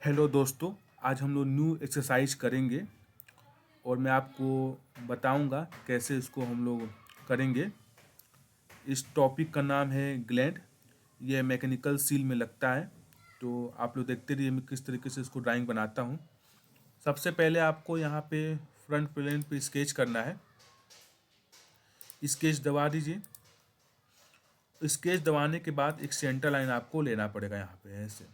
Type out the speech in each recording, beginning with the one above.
Hello दोस्तों, आज हम लोग न्यू एक्सरसाइज करेंगे और मैं आपको बताऊंगा कैसे इसको हम लोग करेंगे। इस टॉपिक का नाम है ग्लैंड। यह मैकेनिकल सील में लगता है, तो आप लोग देखते रहिए मैं किस तरीके से इसको ड्राइंग बनाता हूँ। सबसे पहले आपको यहाँ पे फ्रंट प्लेन पे स्केच करना है। स्केच दबा दीजिए। स्केच दबाने के बाद एक सेंटर लाइन आपको लेना पड़ेगा यहाँ पे ऐसे।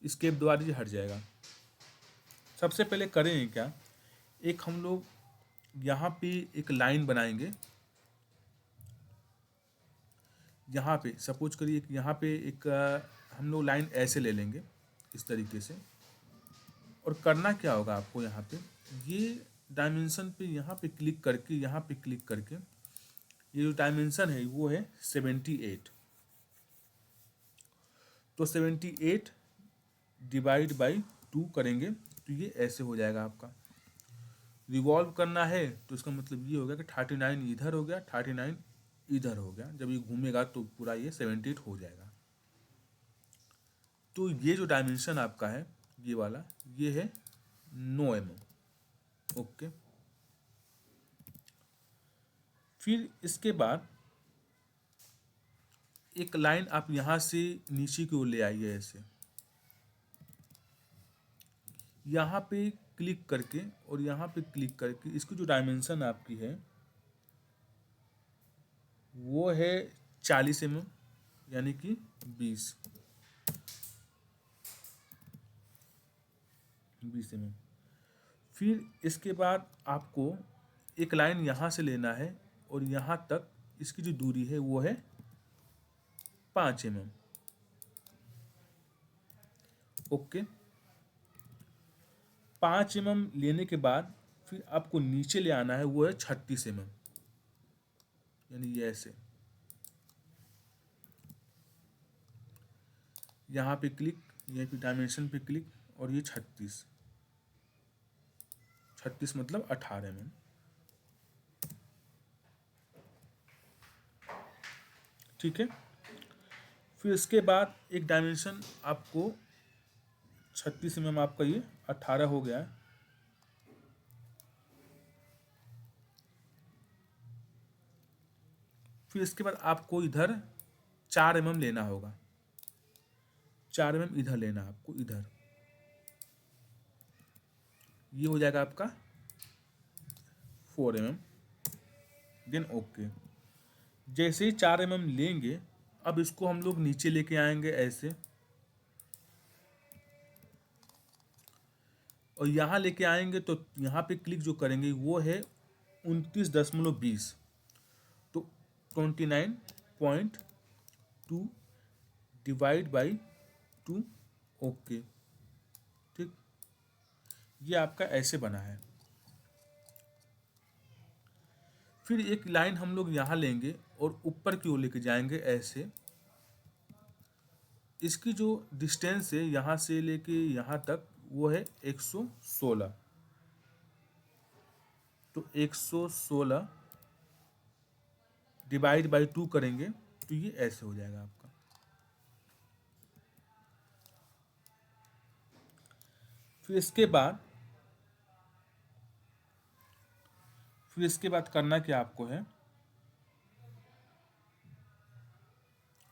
स्केप दबा दीजिए, हट जाएगा। सबसे पहले करेंगे क्या, एक हम लोग यहाँ पे एक लाइन बनाएंगे। यहाँ पे सपोज करिए यहाँ पे एक हम लोग लाइन ऐसे ले लेंगे इस तरीके से। और करना क्या होगा आपको, यहाँ पे ये डायमेंशन पे यहाँ पे क्लिक करके ये जो डायमेंशन है वो है 78। तो 78 डिवाइड बाई 2 करेंगे तो ये ऐसे हो जाएगा आपका। रिवॉल्व करना है तो इसका मतलब ये हो गया कि 39 इधर हो गया, 39 इधर हो गया। जब ये घूमेगा तो पूरा ये 78 हो जाएगा। तो ये जो डायमेंशन आपका है ये वाला, ये है 9 mm। ओके, फिर इसके बाद एक लाइन आप यहाँ से नीचे की ओर ले आइए ऐसे। यहाँ पे क्लिक करके और यहाँ पे क्लिक करके इसकी जो डायमेंशन आपकी है वो है 40 mm, यानी कि 20 mm। फिर इसके बाद आपको एक लाइन यहाँ से लेना है और यहाँ तक इसकी जो दूरी है वो है 5 mm। ओके, 5 mm लेने के बाद फिर आपको नीचे ले आना है, वो है 36 mm, यानी ये ऐसे। यहाँ पे क्लिक, यहाँ पे डायमेंशन पे क्लिक और ये 36 मतलब 18 mm। ठीक है, फिर इसके बाद एक डायमेंशन आपको 36 mm आपका ये 18 हो गया है। फिर इसके बाद आपको इधर 4 mm लेना होगा। 4 mm इधर लेना है आपको, इधर। ये हो जाएगा आपका 4 mm। Then okay. जैसे ही 4 mm लेंगे, अब इसको हम लोग नीचे लेके आएंगे ऐसे। और यहाँ लेके आएंगे तो यहाँ पे क्लिक जो करेंगे वो है 29.20। तो 29.2 डिवाइड बाई 2। ओके, ठीक। ये आपका ऐसे बना है। फिर एक लाइन हम लोग यहाँ लेंगे और ऊपर की ओर लेके जाएंगे ऐसे। इसकी जो डिस्टेंस है यहाँ से लेके यहाँ तक वो है 116। तो 116 डिवाइड बाई 2 करेंगे तो ये ऐसे हो जाएगा आपका। फिर इसके बाद करना क्या आपको है,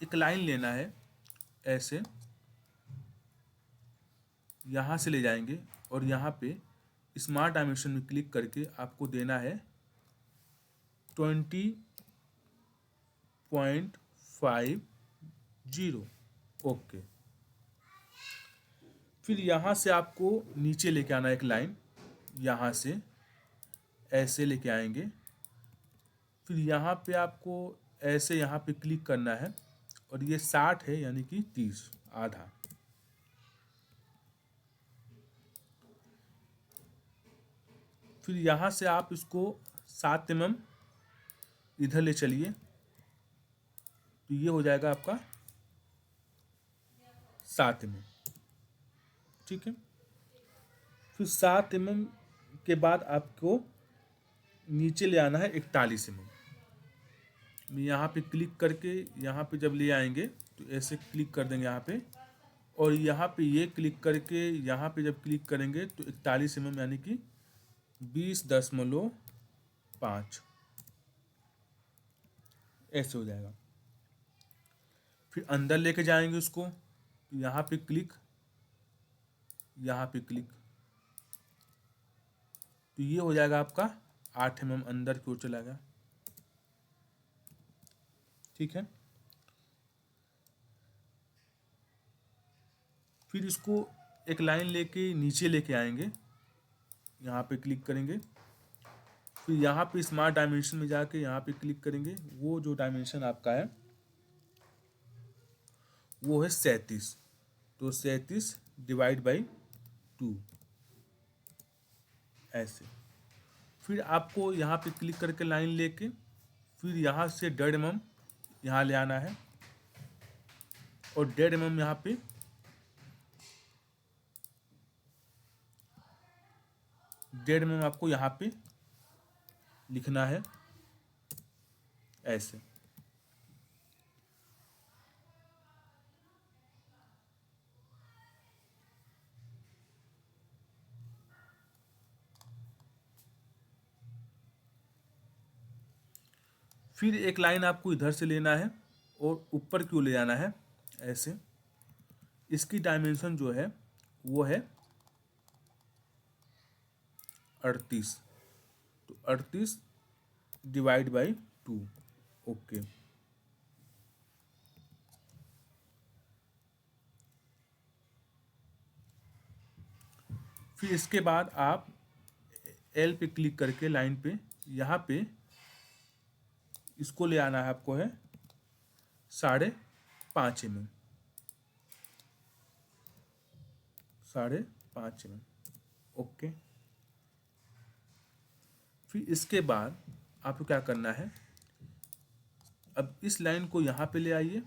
एक लाइन लेना है ऐसे। यहाँ से ले जाएंगे और यहाँ पे स्मार्ट डायमेंशन में क्लिक करके आपको देना है 20.50। ओके, फिर यहाँ से आपको नीचे लेके आना एक लाइन, यहाँ से ऐसे लेके आएंगे। फिर यहाँ पे आपको ऐसे यहाँ पे क्लिक करना है और ये 60 है, यानी कि 30 आधा। फिर यहाँ से आप इसको 7 mm इधर ले चलिए तो ये हो जाएगा आपका 7 mm। ठीक है, फिर 7 mm के बाद आपको नीचे ले आना है 41 mm। यहाँ पे क्लिक करके यहाँ पे जब ले आएंगे तो ऐसे क्लिक कर देंगे यहाँ पे, और यहाँ पे ये क्लिक करके यहाँ पे जब क्लिक करेंगे तो 41 mm यानी कि 20.5 ऐसे हो जाएगा। फिर अंदर लेके जाएंगे उसको, तो यहाँ पे क्लिक, यहाँ पे क्लिक, तो ये हो जाएगा आपका 8 mm अंदर की ओर चला गया। ठीक है, फिर इसको एक लाइन लेके नीचे लेके आएंगे, यहाँ पे क्लिक करेंगे, फिर यहाँ पे स्मार्ट डायमेंशन में जाके यहाँ पे क्लिक करेंगे। वो जो डायमेंशन आपका है वो है 37, तो 37 डिवाइड बाई 2 ऐसे। फिर आपको यहाँ पे क्लिक करके लाइन लेके फिर यहाँ से 1.5 mm यहाँ ले आना है, और 1.5 mm यहाँ पे 1.5 mm आपको यहाँ पे लिखना है ऐसे। फिर एक लाइन आपको इधर से लेना है और ऊपर क्यों ले जाना है ऐसे। इसकी डायमेंशन जो है वो है 38, तो 38 डिवाइड बाई 2। ओके, फिर इसके बाद आप एल पे क्लिक करके लाइन पे यहाँ पे इसको ले आना है आपको है 5.5 mm, 5.5 mm। ओके, फिर इसके बाद आपको क्या करना है, अब इस लाइन को यहाँ पे ले आइए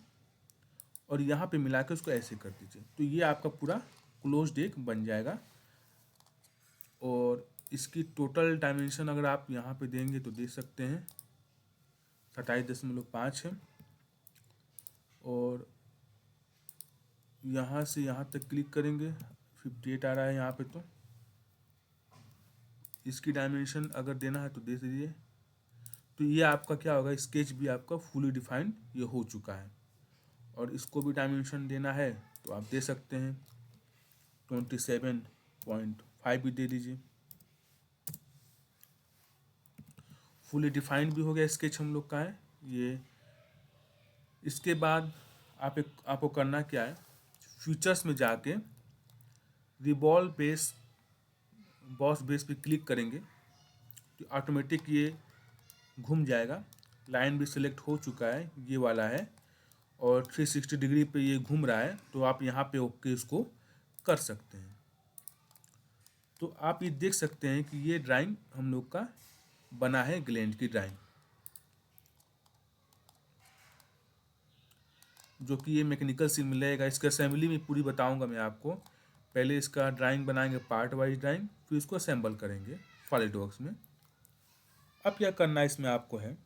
और यहाँ पे मिला के उसको ऐसे कर दीजिए, तो ये आपका पूरा क्लोज्ड एक बन जाएगा। और इसकी टोटल डायमेंशन अगर आप यहाँ पे देंगे तो दे सकते हैं 27.5 है, और यहाँ से यहाँ तक क्लिक करेंगे, 58 आ रहा है यहाँ पे, तो इसकी डायमेंशन अगर देना है तो दे दीजिए। तो ये आपका क्या होगा, स्केच भी आपका फुली डिफाइंड ये हो चुका है। और इसको भी डायमेंशन देना है तो आप दे सकते हैं 27.5 भी दे दीजिए। फुली डिफाइंड भी हो गया स्केच हम लोग का है ये। इसके बाद आपको करना क्या है, फीचर्स में जाके रिवॉल्व बेस बॉस बेस पे क्लिक करेंगे तो ऑटोमेटिक ये घूम जाएगा। लाइन भी सिलेक्ट हो चुका है, ये वाला है, और 360 डिग्री पे ये घूम रहा है, तो आप यहाँ पे ओके इसको कर सकते हैं। तो आप ये देख सकते हैं कि ये ड्राइंग हम लोग का बना है, ग्लैंड की ड्राइंग, जो कि ये मैकेनिकल सीन में लगेगा। इसका असेंबली में पूरी बताऊंगा मैं आपको। पहले इसका ड्राइंग बनाएंगे, पार्ट वाइज ड्राइंग, फिर इसको असेंबल करेंगे सॉलिडवर्क्स में। अब क्या करना है इसमें आपको है,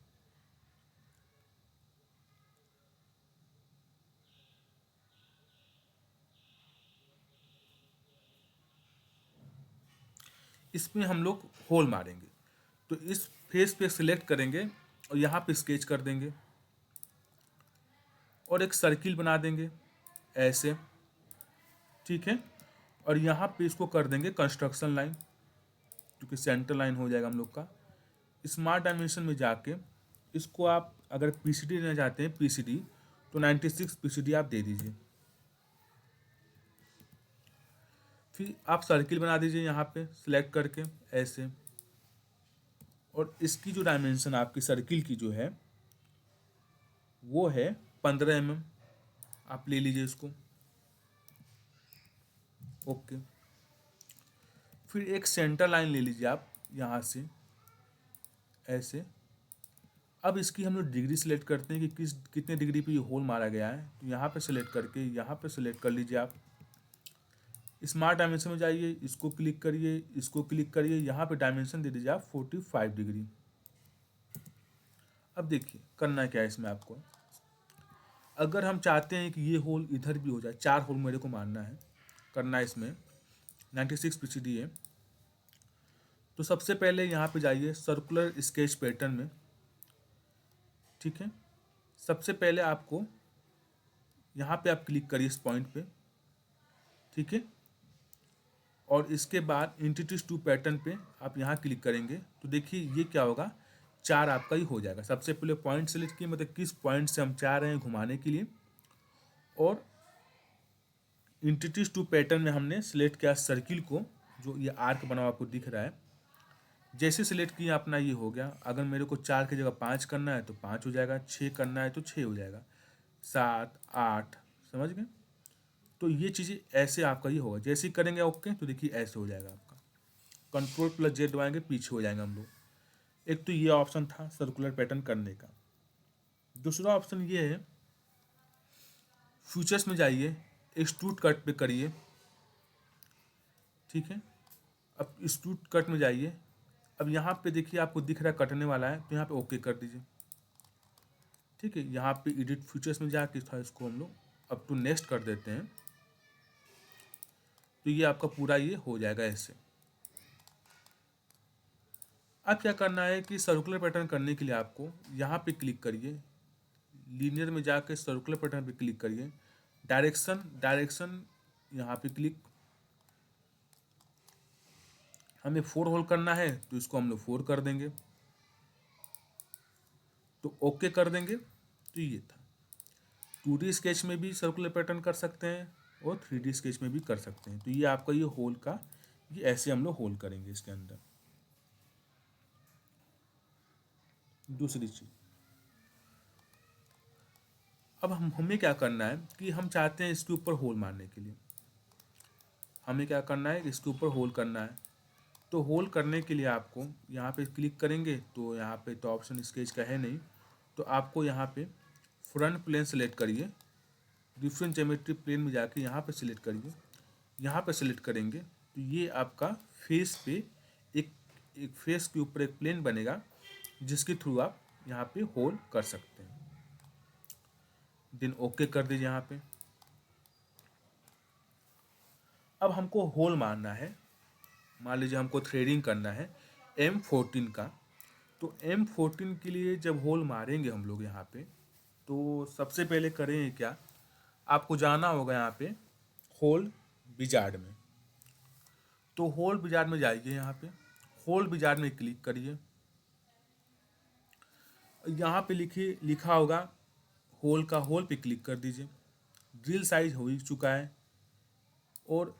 इसमें हम लोग होल मारेंगे। तो इस फेस पे सिलेक्ट करेंगे और यहाँ पे स्केच कर देंगे और एक सर्किल बना देंगे ऐसे, ठीक है। और यहाँ पे इसको कर देंगे कंस्ट्रक्शन लाइन, क्योंकि सेंटर लाइन हो जाएगा हम लोग का। स्मार्ट डायमेंशन में जाके इसको आप अगर पीसीडी लेना चाहते हैं, पीसीडी, तो 96 पीसीडी आप दे दीजिए। फिर आप सर्किल बना दीजिए यहाँ पे सिलेक्ट करके ऐसे, और इसकी जो डायमेंशन आपकी सर्किल की जो है वो है 15 mm, आप ले लीजिए इसको। ओके, फिर एक सेंटर लाइन ले लीजिए आप यहाँ से ऐसे। अब इसकी हम लोग डिग्री सिलेक्ट करते हैं कि कितने डिग्री पे ये होल मारा गया है, तो यहाँ पे सिलेक्ट करके यहाँ पे सिलेक्ट कर लीजिए आप। स्मार्ट डायमेंशन में जाइए, इसको क्लिक करिए, इसको क्लिक करिए, यहाँ पे डायमेंशन दे दीजिए आप 45 डिग्री। अब देखिए करना क्या है इसमें आपको, अगर हम चाहते हैं कि ये होल इधर भी हो जाए, 4 होल मेरे को मारना है, करना है इसमें 96 पीसीडी है, तो सबसे पहले यहाँ पे जाइए सर्कुलर स्केच पैटर्न में। ठीक है, सबसे पहले आपको यहाँ पे आप क्लिक करिए इस पॉइंट पे। ठीक है, और इसके बाद एंटिटीज टू पैटर्न पे आप यहाँ क्लिक करेंगे तो देखिए ये क्या होगा, 4 आपका ही हो जाएगा। सबसे पहले पॉइंट सेलेक्ट किए, मतलब किस पॉइंट से हम चाह रहे हैं घुमाने के लिए, और एंटिटीज टू पैटर्न में हमने सेलेक्ट किया सर्किल को, जो ये आर्क बना हुआ आपको दिख रहा है। जैसे सिलेक्ट किया अपना ये हो गया। अगर मेरे को 4 की जगह 5 करना है तो 5 हो जाएगा, 6 करना है तो 6 हो जाएगा, 7 8, समझ गए। तो ये चीज़ें ऐसे आपका ये होगा। जैसे ही करेंगे ओके तो देखिए ऐसे हो जाएगा आपका। Ctrl+Z दबाएंगे, पीछे हो जाएंगे हम लोग। एक तो ये ऑप्शन था सर्कुलर पैटर्न करने का। दूसरा ऑप्शन ये है, फीचर्स में जाइए, एक्सट्रूड कट पे करिए। ठीक है, अब एक्सट्रूड कट में जाइए। अब यहाँ पे देखिए आपको दिख रहा है कटने वाला है, तो यहाँ पे ओके कर दीजिए। ठीक है, यहाँ पे एडिट फीचर्स में जाके था इसको हम लोग अप टू नेक्स्ट कर देते हैं, तो ये आपका पूरा ये हो जाएगा ऐसे। अब क्या करना है कि सर्कुलर पैटर्न करने के लिए आपको यहाँ पे क्लिक करिए, लीनियर में जाके सर्कुलर पैटर्न पे क्लिक करिए, डायरेक्शन यहाँ पे क्लिक। हमें 4 होल करना है तो इसको हम लोग 4 कर देंगे, तो ओके कर देंगे। तो ये था, 2D स्केच में भी सर्कुलर पैटर्न कर सकते हैं और 3D स्केच में भी कर सकते हैं। तो ये आपका ये होल का, ये ऐसे हम लोग होल करेंगे इसके अंदर। दूसरी चीज, अब हमें क्या करना है कि हम चाहते हैं इसके ऊपर होल मारने के लिए, हमें क्या करना है, इसके ऊपर होल करना है। तो होल करने के लिए आपको यहाँ पे क्लिक करेंगे, तो यहाँ पे तो ऑप्शन स्केच का है नहीं, तो आपको यहाँ पे फ्रंट प्लेन सेलेक्ट करिए, डिफरेंट ज्योमेट्री प्लेन में जाके यहाँ पे सिलेक्ट करिए। यहाँ पे सिलेक्ट करेंगे तो ये आपका फेस पे एक एक फेस के ऊपर एक प्लेन बनेगा, जिसके थ्रू आप यहाँ पे होल कर सकते हैं। देन ओके कर दीजिए यहाँ पे। अब हमको होल मारना है, मान लीजिए हमको थ्रेडिंग करना है M14 का। तो M14 के लिए जब होल मारेंगे हम लोग यहाँ पे, तो सबसे पहले करें क्या, आपको जाना होगा यहाँ पे होल विजार्ड में। तो होल विजार्ड में जाइए, यहाँ पे होल विजार्ड में क्लिक करिए। यहाँ पे लिखा होगा होल का, होल पे क्लिक कर दीजिए। ड्रिल साइज हो ही चुका है, और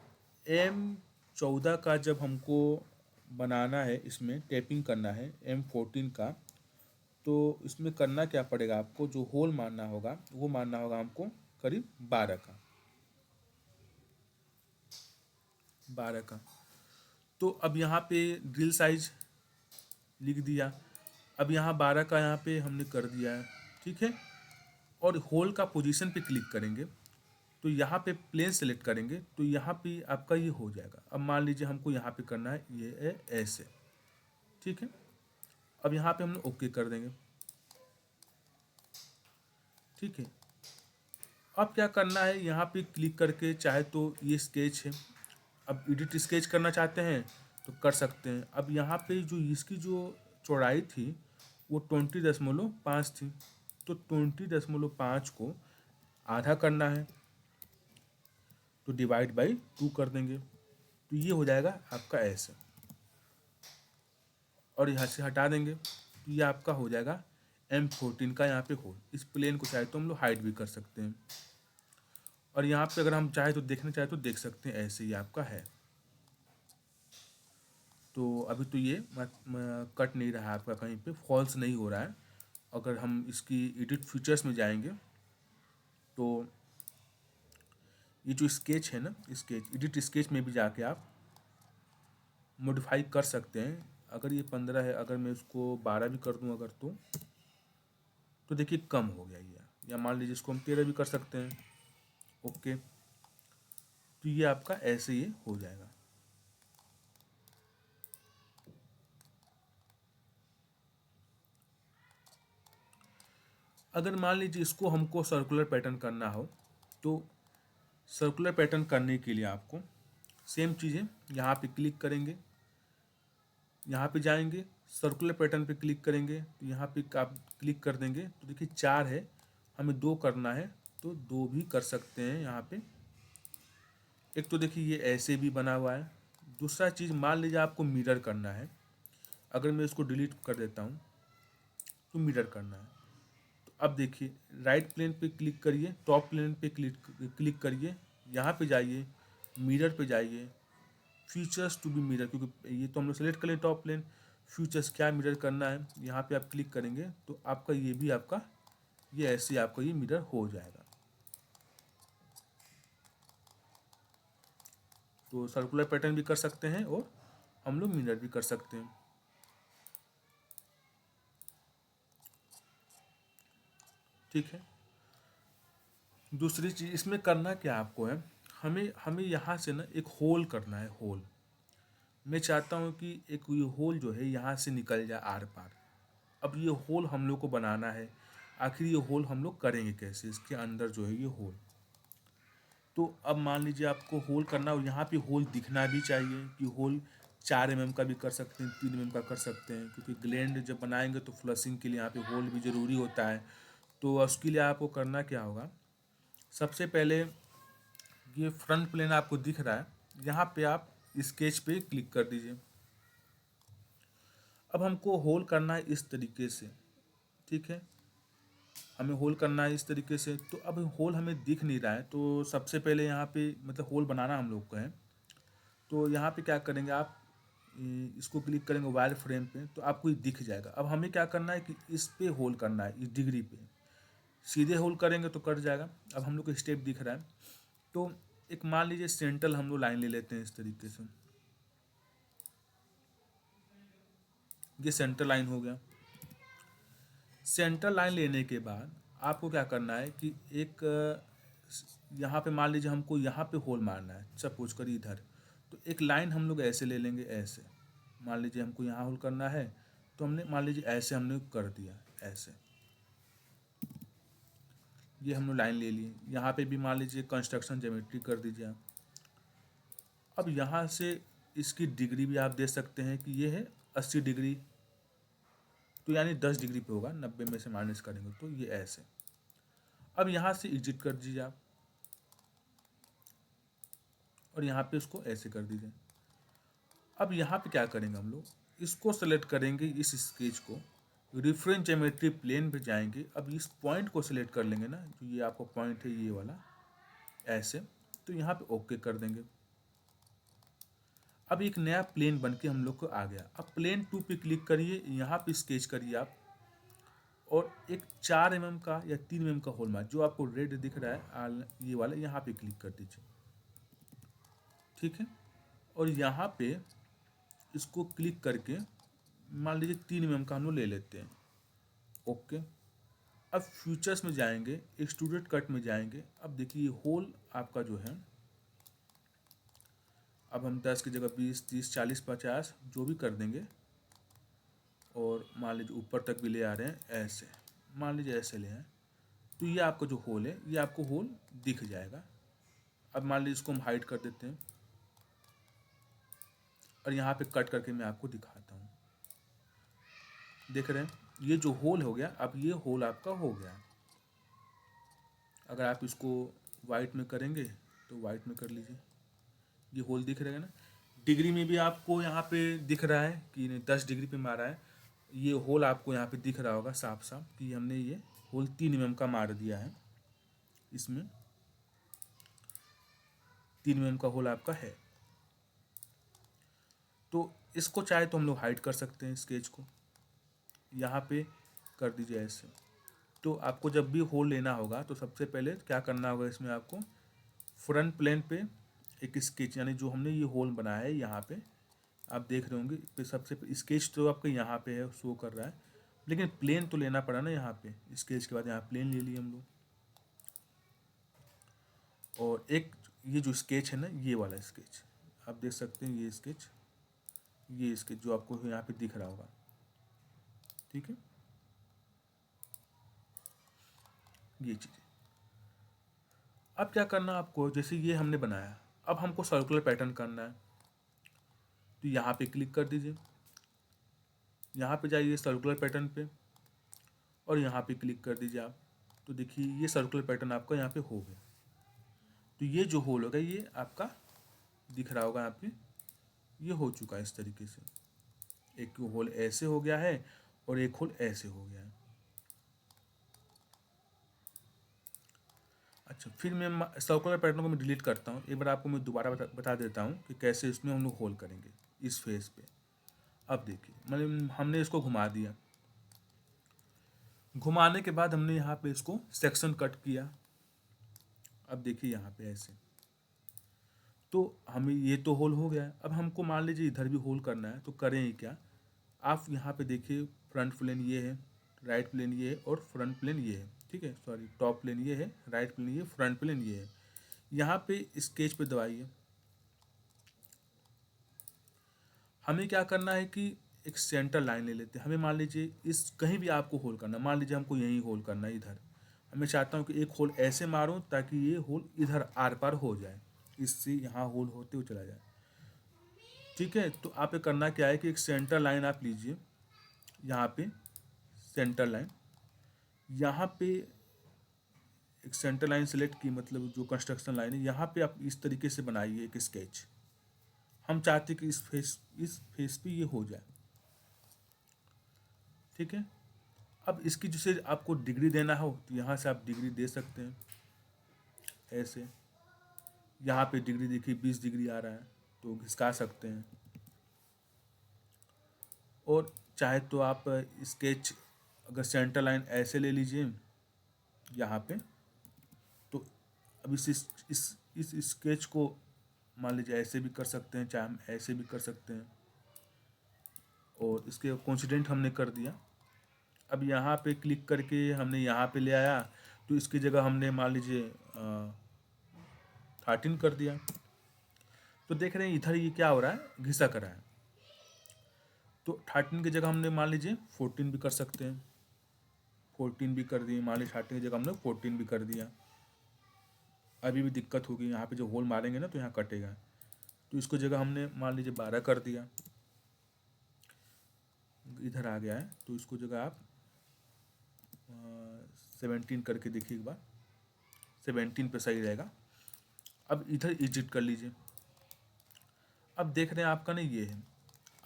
M14 का जब हमको बनाना है, इसमें टैपिंग करना है M14 का, तो इसमें करना क्या पड़ेगा आपको, जो होल मारना होगा वो मारना होगा हमको करीब 12 का। तो अब यहाँ पे ड्रिल साइज लिख दिया, अब यहाँ 12 का यहाँ पे हमने कर दिया है। ठीक है, और होल का पोजीशन पे क्लिक करेंगे, तो यहाँ पे प्लेन सेलेक्ट करेंगे, तो यहाँ पे आपका ये हो जाएगा। अब मान लीजिए हमको यहाँ पे करना है ये ऐसे। ठीक है, अब यहाँ पे हम लोग ओके कर देंगे। ठीक है, अब क्या करना है, यहाँ पे क्लिक करके चाहे तो ये स्केच है, अब एडिट स्केच करना चाहते हैं तो कर सकते हैं। अब यहाँ पे जो इसकी जो चौड़ाई थी वो 20.5 थी, तो 20.5 को आधा करना है, तो डिवाइड बाई 2 कर देंगे, तो ये हो जाएगा आपका ऐसे, और यहाँ से हटा देंगे, तो ये आपका हो जाएगा M14 का यहाँ पे होल। इस प्लेन को चाहे तो हम लोग हाइड भी कर सकते हैं, और यहाँ पे अगर हम चाहे तो देखना चाहे तो देख सकते हैं, ऐसे ही आपका है। तो अभी तो ये कट नहीं रहा है आपका, कहीं पे फॉल्स नहीं हो रहा है। अगर हम इसकी एडिट फीचर्स में जाएंगे तो ये जो स्केच है ना, स्केच एडिट स्केच में भी जाके आप मॉडिफाई कर सकते हैं। अगर ये 15 है, अगर मैं इसको 12 भी कर दूं अगर, तो देखिए कम हो गया ये, या मान लीजिए इसको हम 13 भी कर सकते हैं। ओके, तो ये आपका ऐसे ही हो जाएगा। अगर मान लीजिए इसको हमको सर्कुलर पैटर्न करना हो, तो सर्कुलर पैटर्न करने के लिए आपको सेम चीज़ें यहाँ पे क्लिक करेंगे, यहाँ पे जाएंगे, सर्कुलर पैटर्न पे क्लिक करेंगे, तो यहाँ पे आप क्लिक कर देंगे तो देखिए 4 है, हमें 2 करना है तो 2 भी कर सकते हैं यहाँ पे। एक तो देखिए ये ऐसे भी बना हुआ है। दूसरा चीज़, मान लीजिए आपको मिरर करना है, अगर मैं इसको डिलीट कर देता हूँ तो मिरर करना है, तो अब देखिए राइट प्लेन पे क्लिक करिए, टॉप प्लेन पे क्लिक करिए, यहाँ पे जाइए, मिरर पे जाइए, फीचर्स टू बी मिरर, क्योंकि ये तो हम लोग सेलेक्ट कर लें टॉप प्लेन, फीचर्स क्या मिरर करना है, यहाँ पे आप क्लिक करेंगे तो आपका ये भी आपका ये ऐसे आपका ये मिरर हो जाएगा। तो सर्कुलर पैटर्न भी कर सकते हैं और हम लोग मिरर भी कर सकते हैं। ठीक है। दूसरी चीज़ इसमें करना क्या आपको है, हमें हमें यहाँ से ना एक होल करना है, होल। मैं चाहता हूँ कि एक ये होल जो है यहाँ से निकल जाए आर पार। अब ये होल हम लोग को बनाना है, आखिर ये होल हम लोग करेंगे कैसे, इसके अंदर जो है ये होल। तो अब मान लीजिए आपको होल करना हो, यहाँ पे होल दिखना भी चाहिए कि होल 4 mm का भी कर सकते हैं, 3 mm का कर सकते हैं, क्योंकि ग्लैंड जब बनाएंगे तो फ्लशिंग के लिए यहाँ पे होल भी ज़रूरी होता है। तो उसके लिए आपको करना क्या होगा, सबसे पहले ये फ्रंट प्लेन आपको दिख रहा है, यहाँ पे आप स्केच पे क्लिक कर दीजिए। अब हमको होल करना है इस तरीके से, ठीक है, हमें होल करना है इस तरीके से। तो अब होल हमें दिख नहीं रहा है, तो सबसे पहले यहाँ पे मतलब होल बनाना हम लोग को है, तो यहाँ पे क्या करेंगे आप, इसको क्लिक करेंगे वायर फ्रेम पे तो आपको ये दिख जाएगा। अब हमें क्या करना है कि इस पे होल करना है, इस डिग्री पे सीधे होल करेंगे तो कट जाएगा। अब हम लोग को स्टेप दिख रहा है, तो एक मान लीजिए सेंट्रल हम लोग लाइन ले लेते हैं इस तरीके से, ये सेंट्रल लाइन हो गया। सेंट्रल लाइन लेने के बाद आपको क्या करना है कि एक यहाँ पे मान लीजिए हमको यहाँ पे होल मारना है, सपोज करिए इधर, तो एक लाइन हम लोग ऐसे ले लेंगे, ऐसे मान लीजिए हमको यहाँ होल करना है, तो हमने मान लीजिए ऐसे हमने कर दिया, ऐसे ये हम लोग लाइन ले लिए। यहाँ पे भी मान लीजिए कंस्ट्रक्शन ज्योमेट्री कर दीजिए आप। अब यहाँ से इसकी डिग्री भी आप दे सकते हैं कि ये है 80 डिग्री, तो यानी 10 डिग्री पे होगा, 90 में से माइनस करेंगे तो ये ऐसे। अब यहाँ से एग्जिट कर दीजिए आप और यहाँ पे इसको ऐसे कर दीजिए। अब यहाँ पे क्या करेंगे हम लोग, इसको सेलेक्ट करेंगे, इस स्केच को, रेफरेंस ज्योमेट्री प्लेन पे जाएंगे। अब इस पॉइंट को सिलेक्ट कर लेंगे ना, जो ये आपका पॉइंट है ये वाला, ऐसे, तो यहाँ पे ओके कर देंगे। अब एक नया प्लेन बन के हम लोग को आ गया। अब प्लेन 2 पे क्लिक करिए, यहाँ पे स्केच करिए आप, और एक 4 mm का या 3 mm का होल मार, जो आपको रेड दिख रहा है ये वाला, यहाँ पे क्लिक कर दीजिए, ठीक है। और यहाँ पे इसको क्लिक करके मान लीजिए 3 mm का हम लोग ले लेते हैं, ओके। अब फीचर्स में जाएंगे, एक्सट्रूडेड कट में जाएंगे। अब देखिए होल आपका जो है, अब हम 10 की जगह 20, 30, 40, 50 जो भी कर देंगे, और मान लीजिए ऊपर तक भी ले आ रहे हैं, ऐसे मान लीजिए ऐसे ले आए, तो ये आपका जो होल है ये आपको होल दिख जाएगा। अब मान लीजिए इसको हम हाइड कर देते हैं और यहाँ पे कट करके मैं आपको दिखाता हूँ, देख रहे हैं ये जो होल हो गया। अब ये होल आपका हो गया। अगर आप इसको वाइट में करेंगे तो वाइट में कर लीजिए, ये होल दिख रहेगा ना। डिग्री में भी आपको यहाँ पे दिख रहा है कि 10 डिग्री पे मारा है, ये होल आपको यहाँ पे दिख रहा होगा साफ साफ कि हमने ये होल 3 mm का मार दिया है, इसमें 3 mm का होल आपका है। तो इसको चाहे तो हम लोग हाइड कर सकते हैं, स्केच को यहाँ पे कर दीजिए ऐसे। तो आपको जब भी होल लेना होगा तो सबसे पहले क्या करना होगा, इसमें आपको फ्रंट प्लेन पे एक स्केच, यानी जो हमने ये होल बनाया है यहाँ पे आप देख रहे होंगे, तो सबसे स्केच तो आपका यहाँ पे है, शो कर रहा है, लेकिन प्लेन तो लेना पड़ा ना यहाँ पे। स्केच के बाद यहाँ प्लेन ले लिए हम लोग, और एक ये जो स्केच है ना, ये वाला स्केच आप देख सकते हैं, ये स्केच जो आपको यहाँ पे दिख रहा होगा, ठीक है। ये चीज़। अब क्या करना आपको, जैसे ये हमने बनाया, अब हमको सर्कुलर पैटर्न करना है, तो यहाँ पे क्लिक कर दीजिए, यहाँ पे जाइए सर्कुलर पैटर्न पे और यहाँ पे क्लिक कर दीजिए आप। तो देखिए ये सर्कुलर पैटर्न आपका यहाँ पे हो गया। तो ये जो होल होगा ये आपका दिख रहा होगा यहाँ पे, ये हो चुका है इस तरीके से। एक होल ऐसे हो गया है और एक होल ऐसे हो गया है। अच्छा, फिर मैं सर्कुलर पैटर्न को मैं डिलीट करता हूँ। एक बार आपको मैं दोबारा बता देता हूँ कि कैसे इसमें हम लोग होल करेंगे इस फेस पे। अब देखिए मतलब हमने इसको घुमा दिया, घुमाने के बाद हमने यहाँ पे इसको सेक्शन कट किया। अब देखिए यहाँ पे ऐसे, तो हमें ये तो होल हो गया। अब हमको मान लीजिए इधर भी होल करना है, तो करें ही क्या, आप यहाँ पे देखिए फ्रंट प्लेन ये है, राइट प्लेन ये है और फ्रंट प्लेन ये है, ठीक है, सॉरी टॉप प्लेन ये है, राइट प्लेन ये, फ्रंट प्लेन ये है। यहाँ पे स्केच पे दबाइए। हमें क्या करना है कि एक सेंटर लाइन ले लेते हैं। हमें मान लीजिए इस कहीं भी आपको होल करना, मान लीजिए हमको यहीं होल करना है इधर। मैं चाहता हूँ कि एक होल ऐसे मारूं ताकि ये होल इधर आर पार हो जाए, इससे यहाँ होल होते हुए चला जाए, ठीक है। तो आप ये करना क्या है कि एक सेंटर लाइन आप लीजिए, यहाँ पे सेंटर लाइन, यहाँ पे एक सेंटर लाइन सेलेक्ट की, मतलब जो कंस्ट्रक्शन लाइन है यहाँ पे आप इस तरीके से बनाइए एक स्केच। हम चाहते कि इस फेस पे ये हो जाए, ठीक है। अब इसकी जैसे आपको डिग्री देना हो तो यहाँ से आप डिग्री दे सकते हैं ऐसे। यहाँ पे डिग्री देखिए 20 डिग्री आ रहा है, तो घिसका सकते हैं। और चाहे तो आप स्केच अगर सेंटर लाइन ऐसे ले लीजिए यहाँ पे, तो अब इस स्केच को मान लीजिए ऐसे भी कर सकते हैं, चाहे हम ऐसे भी कर सकते हैं। और इसके कोइंसिडेंट हमने कर दिया। अब यहाँ पे क्लिक करके हमने यहाँ पे ले आया, तो इसकी जगह हमने मान लीजिए 13 कर दिया। तो देख रहे हैं इधर ये क्या हो रहा है, घिसक रहा है। तो 13 की जगह हमने मान लीजिए 14 भी कर सकते हैं, 14 भी कर दिए। मान लीजिए 13 की जगह हमने 14 भी कर दिया। अभी भी दिक्कत होगी, यहाँ पे जो होल मारेंगे ना तो यहाँ कटेगा। तो इसको जगह हमने मान लीजिए 12 कर दिया, इधर आ गया है। तो इसको जगह आप 17 करके देखिए एक बार, 17 पे सही रहेगा। अब इधर एग्जिट कर लीजिए। अब देख रहे हैं आपका ना ये है।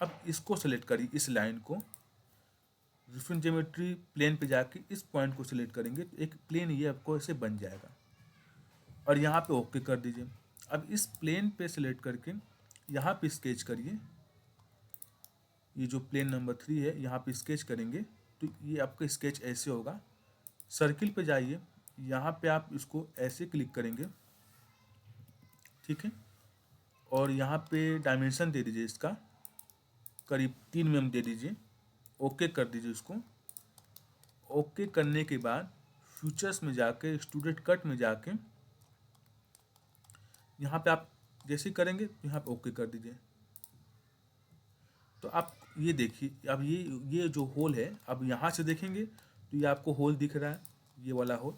अब इसको सेलेक्ट करिए, इस लाइन को रेफरेंस ज्योमेट्री प्लेन पे जाके इस पॉइंट को सिलेक्ट करेंगे तो एक प्लेन ये आपको ऐसे बन जाएगा। और यहाँ पे ओके कर दीजिए। अब इस प्लेन पे सिलेक्ट करके यहाँ पे स्केच करिए। ये जो प्लेन नंबर 3 है यहाँ पे स्केच करेंगे तो ये आपका स्केच ऐसे होगा। सर्किल पे जाइए, यहाँ पे आप इसको ऐसे क्लिक करेंगे, ठीक है। और यहाँ पे डायमेंशन दे दीजिए, इसका करीब 3 mm दे दीजिए। ओके कर दीजिए इसको। ओके करने के बाद फीचर्स में जाके स्टूडेंट कट में जाके यहाँ पे आप जैसे ही करेंगे तो यहाँ पे ओके कर दीजिए। तो आप ये देखिए, अब ये जो होल है, अब यहाँ से देखेंगे तो ये आपको होल दिख रहा है, ये वाला होल।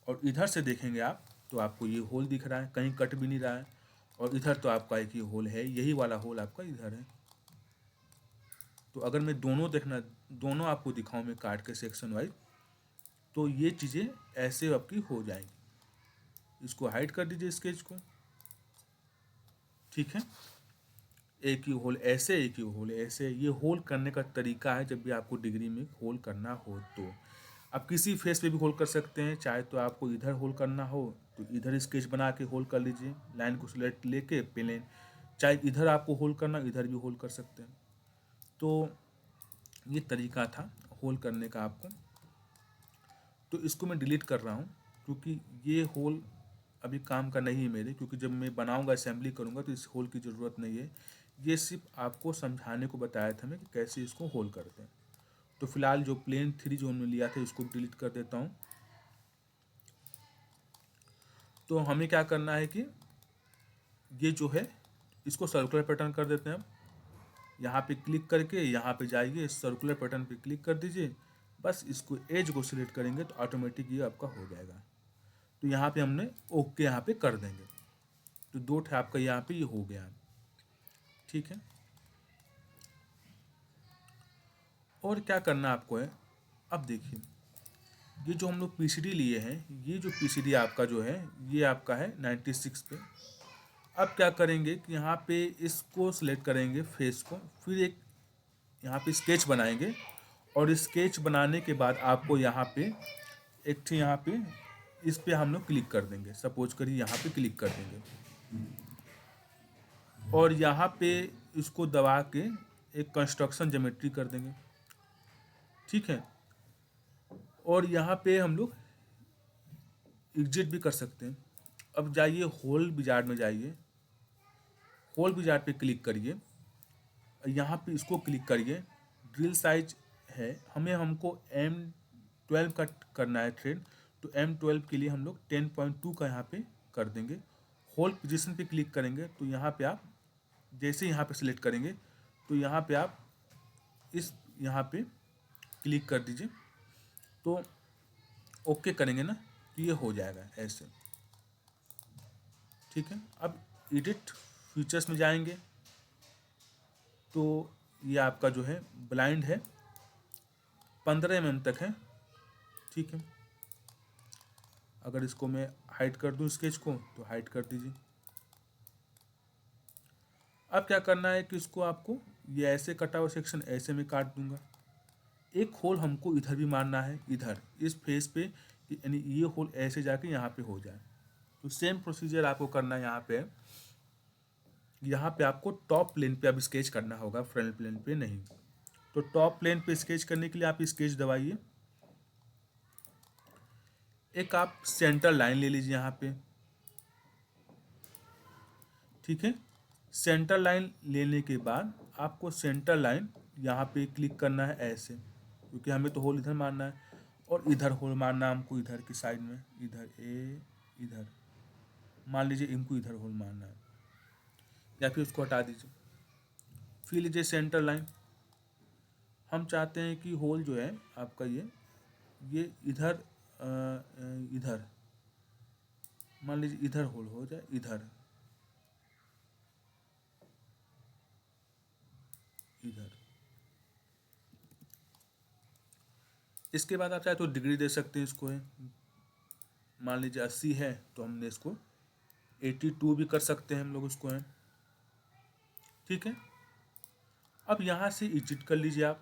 और इधर से देखेंगे आप तो आपको ये होल दिख रहा है, कहीं कट भी नहीं रहा है। और इधर तो आपका एक ही होल है, यही वाला होल आपका इधर है। तो अगर मैं दोनों आपको दिखाऊं मैं काट के सेक्शन वाइज, तो ये चीज़ें ऐसे आपकी हो जाएंगी। इसको हाइड कर दीजिए स्केच को, ठीक है। एक ही होल ऐसे, एक ही होल ऐसे। ये होल करने का तरीका है जब भी आपको डिग्री में होल करना हो। तो आप किसी फेस पे भी होल कर सकते हैं, चाहे तो आपको इधर होल करना हो तो इधर स्केच बना के होल कर लीजिए, लाइन को सिलेक्ट लेके प्लेन। चाहे इधर आपको होल करना, इधर भी होल कर सकते हैं। तो ये तरीका था होल करने का आपको। तो इसको मैं डिलीट कर रहा हूँ क्योंकि ये होल अभी काम का नहीं है मेरे, क्योंकि जब मैं बनाऊंगा असेंबली करूंगा तो इस होल की ज़रूरत नहीं है। ये सिर्फ आपको समझाने को बताया था मैं कि कैसे इसको होल करते हैं। तो फिलहाल जो प्लेन 3 जो हमने लिया था इसको डिलीट कर देता हूँ। तो हमें क्या करना है कि ये जो है इसको सर्कुलर पैटर्न कर देते हैं। अब यहाँ पे क्लिक करके यहाँ पे जाइए, सर्कुलर पैटर्न पे क्लिक कर दीजिए। बस इसको एज को सिलेक्ट करेंगे तो ऑटोमेटिक ये आपका हो जाएगा। तो यहाँ पे हमने ओके यहाँ पे कर देंगे, तो डॉट है आपका यहाँ पे ये हो गया। ठीक है, और क्या करना आपको है, अब देखिए ये जो हम लोग पीसीडी लिए हैं, ये जो पीसीडी आपका जो है ये आपका है 96 पे। अब क्या करेंगे कि यहाँ पे इसको सिलेक्ट करेंगे फेस को, फिर एक यहाँ पे स्केच बनाएंगे, और स्केच बनाने के बाद आपको यहाँ पे एक ठे यहाँ पे इस पे हम लोग क्लिक कर देंगे, सपोज करिए यहाँ पे क्लिक कर देंगे, और यहाँ पे इसको दबा के एक कंस्ट्रक्शन ज्योमेट्री कर देंगे। ठीक है, और यहाँ पे हम लोग एग्जिट भी कर सकते हैं। अब जाइए होल विजार्ड में जाइए, होल विजार्ड पे क्लिक करिए, यहाँ पे इसको क्लिक करिए, ड्रिल साइज है हमको M12 का करना है थ्रेड, तो M12 के लिए हम लोग 10.2 का यहाँ पे कर देंगे। होल पोजीशन पे क्लिक करेंगे तो यहाँ पे आप जैसे यहाँ पे सिलेक्ट करेंगे तो यहाँ पे आप इस यहाँ पे क्लिक कर दीजिए, तो ओके करेंगे ना तो ये हो जाएगा ऐसे। ठीक है, अब एडिट फीचर्स में जाएंगे तो ये आपका जो है ब्लाइंड है 15 mm तक है। ठीक है, अगर इसको मैं हाइड कर दूं स्केच को तो हाइड कर दीजिए। अब क्या करना है कि इसको आपको ये ऐसे कटा हुआ सेक्शन ऐसे में काट दूंगा। एक होल हमको इधर भी मारना है, इधर इस फेस पे, यानी ये होल ऐसे जाके यहाँ पे हो जाए। तो सेम प्रोसीजर आपको करना है यहाँ पे आपको टॉप प्लेन पे अब स्केच करना होगा, फ्रंट प्लेन पे नहीं। तो टॉप प्लेन पे स्केच करने के लिए आप स्केच दबाइए, एक आप सेंटर लाइन ले लीजिए यहाँ पे। ठीक है, सेंटर लाइन लेने के बाद आपको सेंटर लाइन यहाँ पे क्लिक करना है ऐसे, क्योंकि हमें तो होल इधर मारना है, और इधर होल मारना है हमको, इधर की साइड में, इधर इधर मान लीजिए इनको इधर होल मारना है, या फिर उसको हटा दीजिए। फिर लीजिए सेंटर लाइन, हम चाहते हैं कि होल जो है आपका ये इधर इधर मान लीजिए इधर होल हो जाए, इधर इधर। इसके बाद आप चाहे तो डिग्री दे सकते हैं इसको है, मान लीजिए 80 है तो हमने इसको 82 भी कर सकते हैं हम लोग इसको है। ठीक है, अब यहाँ से एडिट कर लीजिए आप,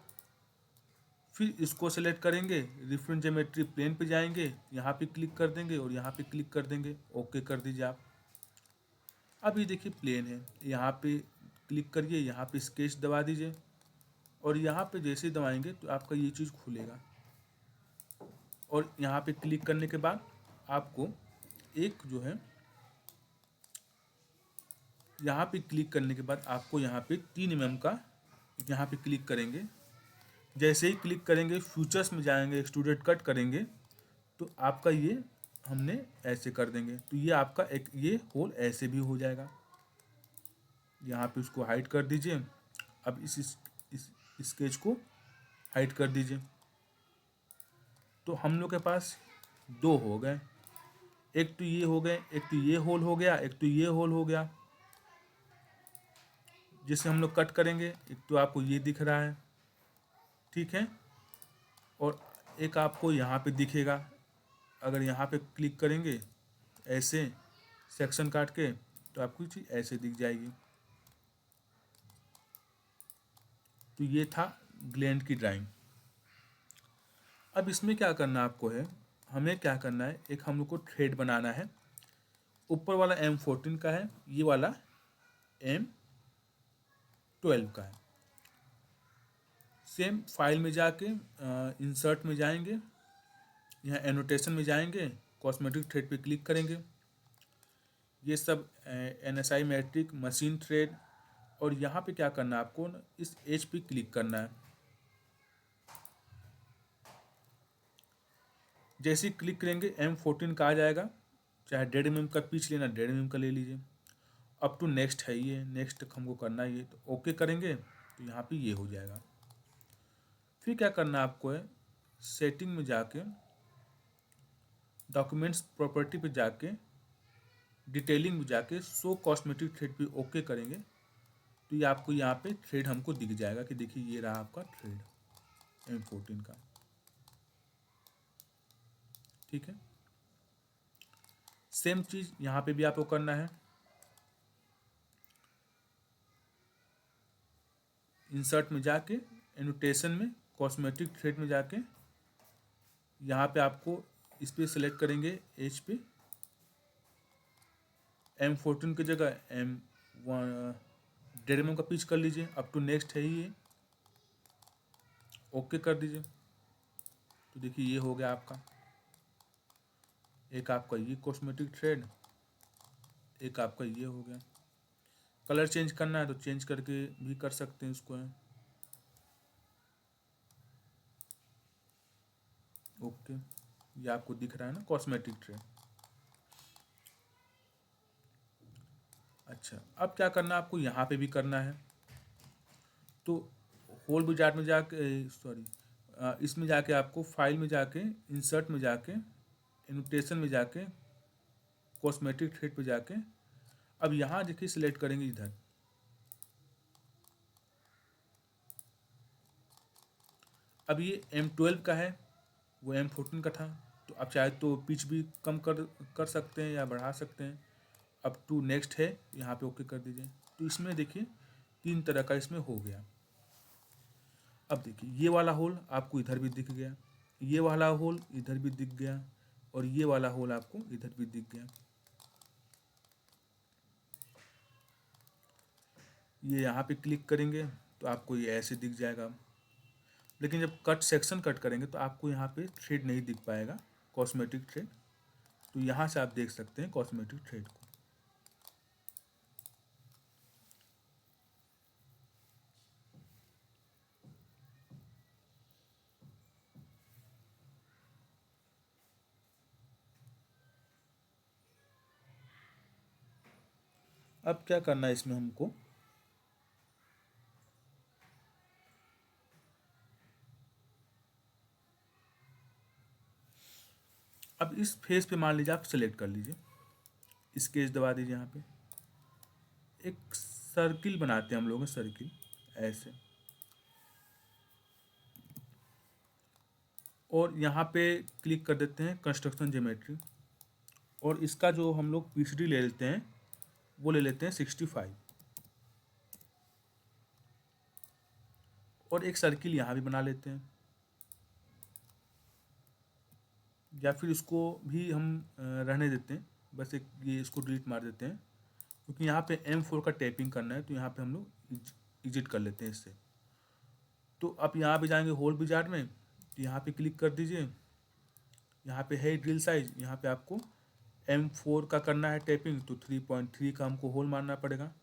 फिर इसको सेलेक्ट करेंगे, रेफरेंस ज्योमेट्री प्लेन पे जाएंगे, यहाँ पे क्लिक कर देंगे और यहाँ पे क्लिक कर देंगे, ओके कर दीजिए आप। अब ये देखिए प्लेन है, यहाँ पे क्लिक करिए, यहाँ पे स्केच दबा दीजिए, और यहाँ पे जैसे ही दबाएंगे तो आपका ये चीज़ खुलेगा, और यहाँ पे क्लिक करने के बाद आपको एक जो है यहाँ पे क्लिक करने के बाद आपको यहाँ पे 3 mm का यहाँ पे क्लिक करेंगे, जैसे ही क्लिक करेंगे फ्यूचर्स में जाएंगे, एक्सट्रूडेड कट करेंगे तो आपका ये हमने ऐसे कर देंगे, तो ये आपका एक ये होल ऐसे भी हो जाएगा। यहाँ पे उसको हाइड कर दीजिए, अब इस स्केच को हाइड कर दीजिए। तो हम लोग के पास 2 हो गए, एक तो ये हो गए, एक तो ये होल हो गया, एक तो ये होल हो गया, जिसे हम लोग कट करेंगे। एक तो आपको ये दिख रहा है, ठीक है, और एक आपको यहाँ पे दिखेगा, अगर यहाँ पे क्लिक करेंगे ऐसे सेक्शन काट के तो आपको चीज़ ऐसे दिख जाएगी। तो ये था ग्लैंड की ड्राइंग। अब इसमें क्या करना आपको है, हमें क्या करना है, एक हम लोग को थ्रेड बनाना है। ऊपर वाला M14 का है, ये वाला M12 का है। सेम फाइल में जाके इंसर्ट में जाएंगे, यहाँ एनोटेशन में जाएंगे, कॉस्मेटिक थ्रेड पे क्लिक करेंगे, ये सब NSI मैट्रिक मशीन थ्रेड, और यहाँ पे क्या करना है आपको, इस एज पे क्लिक करना है। जैसे ही क्लिक करेंगे M14 का आ जाएगा, चाहे 1.5 mm का पीच लेना 1.5 mm का ले लीजिए। अप टू नेक्स्ट है, ये नेक्स्ट हमको करना है, ये तो ओके करेंगे तो यहाँ पे ये हो जाएगा। फिर क्या करना है आपको है, सेटिंग में जाके डॉक्यूमेंट्स प्रॉपर्टी पे जाके डिटेलिंग में जाके शो कॉस्मेटिक थ्रेड पे ओके करेंगे तो ये आपको यहाँ पे थ्रेड हमको दिख जाएगा कि देखिए ये रहा आपका थ्रेड M14 का। ठीक है, सेम चीज़ यहाँ पे भी आपको करना है। इंसर्ट में जाके एनोटेशन में कॉस्मेटिक थ्रेड में जाके यहाँ पे आपको इस पर सेलेक्ट करेंगे एच पे M14 की जगह M1 का पिच कर लीजिए। अप टू नेक्स्ट है ही ये, ओके कर दीजिए। तो देखिए ये हो गया आपका, एक आपका ये कॉस्मेटिक थ्रेड, एक आपका ये हो गया। कलर चेंज करना है तो चेंज करके भी कर सकते हैं इसको। ओके, ये आपको दिख रहा है ना कॉस्मेटिक थ्रेड। अच्छा, अब क्या करना है आपको, यहाँ पे भी करना है। तो होल विजार्ड में जाके इसमें जाके आपको फाइल में जाके इंसर्ट में जाके एनोटेशन में जाके कॉस्मेटिक थ्रेड पे जाके अब यहाँ देखिए सिलेक्ट करेंगे इधर। अब ये M12 का है, वो M14 का था, तो आप चाहे तो पिच भी कम कर सकते हैं या बढ़ा सकते हैं। अप टू नेक्स्ट है, यहाँ पे ओके कर दीजिए। तो इसमें देखिए 3 तरह का इसमें हो गया। अब देखिए ये वाला होल आपको इधर भी दिख गया, ये वाला होल इधर भी दिख गया, और ये वाला होल आपको इधर भी दिख गया। ये यहाँ पे क्लिक करेंगे तो आपको ये ऐसे दिख जाएगा। लेकिन जब कट सेक्शन कट करेंगे तो आपको यहाँ पे थ्रेड नहीं दिख पाएगा, कॉस्मेटिक थ्रेड। तो यहाँ से आप देख सकते हैं कॉस्मेटिक थ्रेड को। अब क्या करना है इसमें हमको, अब इस फेस पे मान लीजिए आप सेलेक्ट कर लीजिए, स्केच दबा दीजिए। यहाँ पे एक सर्किल बनाते हैं हम लोग, सर्किल ऐसे, और यहाँ पे क्लिक कर देते हैं कंस्ट्रक्शन ज्योमेट्री, और इसका जो हम लोग PCD ले लेते हैं वो ले लेते हैं 65, और एक सर्किल यहाँ भी बना लेते हैं। या फिर इसको भी हम रहने देते हैं, बस एक ये इसको डिलीट मार देते हैं, क्योंकि यहाँ पे M4 का टैपिंग करना है, तो यहाँ पे हम लोग एग्जिट कर लेते हैं इससे। तो आप यहाँ पे जाएंगे होल विजार्ड में, तो यहाँ पे क्लिक कर दीजिए। यहाँ पे है ड्रिल साइज, यहाँ पे आपको M4 का करना है टैपिंग, तो 3.3 का हमको होल मारना पड़ेगा।